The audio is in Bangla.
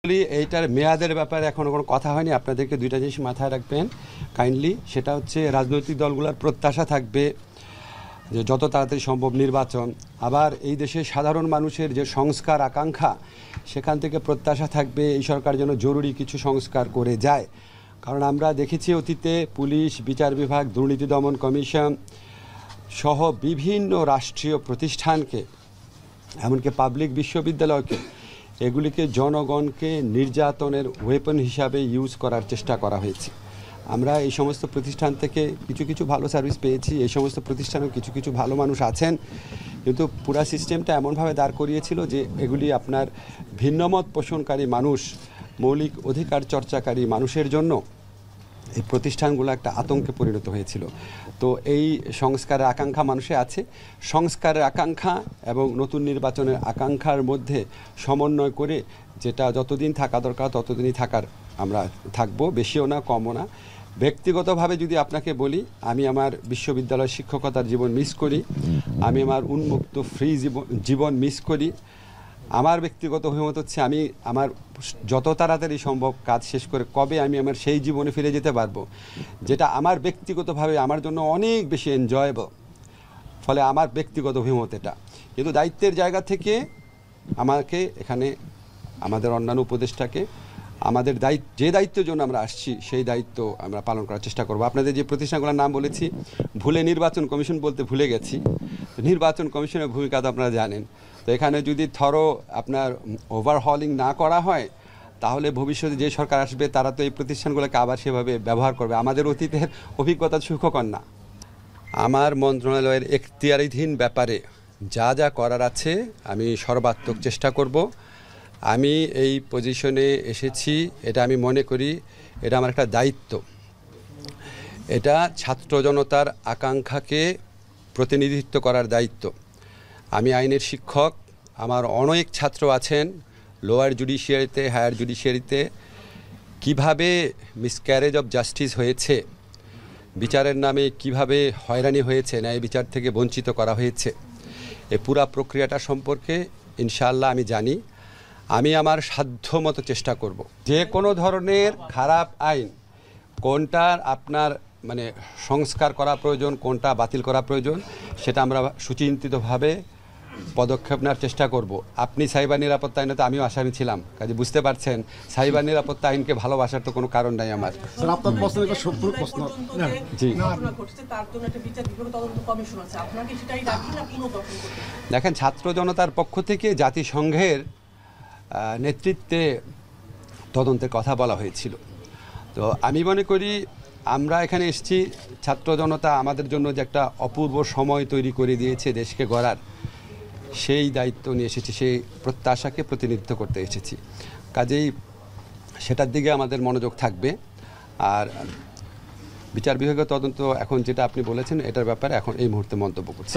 এইটার মেয়াদের ব্যাপারে এখনো কোনো কথা হয়নি। আপনাদেরকে দুইটা জিনিস মাথায় রাখবেন কাইন্ডলি। সেটা হচ্ছে রাজনৈতিক দলগুলোর প্রত্যাশা থাকবে যে যত তাড়াতাড়ি সম্ভব নির্বাচন। আবার এই দেশে সাধারণ মানুষের যে সংস্কার আকাঙ্ক্ষা, সেখান থেকে প্রত্যাশা থাকবে এই সরকার যেন জরুরি কিছু সংস্কার করে যায়। কারণ আমরা দেখেছি অতীতে পুলিশ, বিচার বিভাগ, দুর্নীতি দমন কমিশন সহ বিভিন্ন রাষ্ট্রীয় প্রতিষ্ঠানকে, এমনকি পাবলিক বিশ্ববিদ্যালয়কে, এগুলিকে জনগণকে নির্যাতনের ওয়েপন হিসাবে ইউজ করার চেষ্টা করা হয়েছে। আমরা এই সমস্ত প্রতিষ্ঠান থেকে কিছু কিছু ভালো সার্ভিস পেয়েছি, এই সমস্ত প্রতিষ্ঠানেও কিছু কিছু ভালো মানুষ আছেন, কিন্তু পুরা সিস্টেমটা এমনভাবে দাঁড় করিয়েছিল যে এগুলি আপনার ভিন্নমত পোষণকারী মানুষ, মৌলিক অধিকার চর্চাকারী মানুষের জন্য এই প্রতিষ্ঠানগুলো একটা আতঙ্কে পরিণত হয়েছিল। তো এই সংস্কারের আকাঙ্ক্ষা মানুষে আছে। সংস্কারের আকাঙ্ক্ষা এবং নতুন নির্বাচনের আকাঙ্ক্ষার মধ্যে সমন্বয় করে যেটা যতদিন থাকা দরকার ততদিনই থাকার আমরা থাকবো, বেশিও না কমও না। ব্যক্তিগতভাবে যদি আপনাকে বলি, আমি আমার বিশ্ববিদ্যালয় শিক্ষকতার জীবন মিস করি, আমি আমার উন্মুক্ত ফ্রি জীবন মিস করি। আমার ব্যক্তিগত অভিমত হচ্ছে আমি আমার যত তাড়াতাড়ি সম্ভব কাজ শেষ করে কবে আমি আমার সেই জীবনে ফিরে যেতে পারবো, যেটা আমার ব্যক্তিগতভাবে আমার জন্য অনেক বেশি এনজয়েবল। ফলে আমার ব্যক্তিগত অভিমত এটা। কিন্তু দায়িত্বের জায়গা থেকে আমাকে এখানে আমাদের অন্যান্য উপদেষ্টাকে আমাদের যে দায়িত্বের জন্য আমরা আসছি সেই দায়িত্ব আমরা পালন করার চেষ্টা করব। আপনাদের যে প্রতিষ্ঠানগুলোর নাম বলেছি, ভুলে নির্বাচন কমিশন বলতে ভুলে গেছি। নির্বাচন কমিশনের ভূমিকা তো আপনারা জানেন। তো এখানে যদি আপনার ওভারহলিং না করা হয়, তাহলে ভবিষ্যতে যে সরকার আসবে তারা তো এই প্রতিষ্ঠানগুলোকে আবার সেভাবে ব্যবহার করবে। আমাদের অতীতের অভিজ্ঞতা সুখকর না। আমার মন্ত্রণালয়ের এখতিয়ারাধীন ব্যাপারে যা যা করার আছে আমি সর্বাত্মক চেষ্টা করব। আমি এই পজিশনে এসেছি, এটা আমি মনে করি এটা আমার একটা দায়িত্ব। এটা ছাত্র জনতার আকাঙ্ক্ষাকে প্রতিনিধিত্ব করার দায়িত্ব। আমি আইনের শিক্ষক, আমার অনেক ছাত্র আছেন লোয়ার জুডিশিয়ারিতে, হায়ার জুডিশিয়ারিতে। কিভাবে মিসক্যারেজ অফ জাস্টিস হয়েছে, বিচারের নামে কিভাবে হয়রানি হয়েছে, ন্যায় বিচার থেকে বঞ্চিত করা হয়েছে, এই পুরা প্রক্রিয়াটা সম্পর্কে ইনশাআল্লাহ আমি জানি। আমি আমার সাধ্য মতো চেষ্টা করব। যে কোনো ধরনের খারাপ আইন কোনটার আপনার সংস্কার করা প্রয়োজন, কোনটা বাতিল করা প্রয়োজন, সেটা আমরা সুচিন্তিতভাবে পদক্ষেপ নেওয়ার চেষ্টা করব। আপনি সাইবার নিরাপত্তা আইনে তো আমিও আসামি ছিলাম, কাজে বুঝতে পারছেন সাইবার নিরাপত্তা আইনকে ভালোবাসার তো কোনো কারণ নাই আমার। জি, দেখেন, ছাত্র জনতার পক্ষ থেকে জাতিসংঘের নেতৃত্বে তদন্তের কথা বলা হয়েছিল। তো আমি মনে করি আমরা এখানে এসেছি, ছাত্র জনতা আমাদের জন্য যে একটা অপূর্ব সময় তৈরি করে দিয়েছে দেশকে গড়ার, সেই দায়িত্ব নিয়ে এসেছি, সেই প্রত্যাশাকে প্রতিনিধিত্ব করতে এসেছি। কাজেই সেটার দিকে আমাদের মনোযোগ থাকবে। আর বিচার বিভাগীয় তদন্ত এখন যেটা আপনি বলেছেন, এটার ব্যাপারে এখন এই মুহূর্তে মন্তব্য করছি।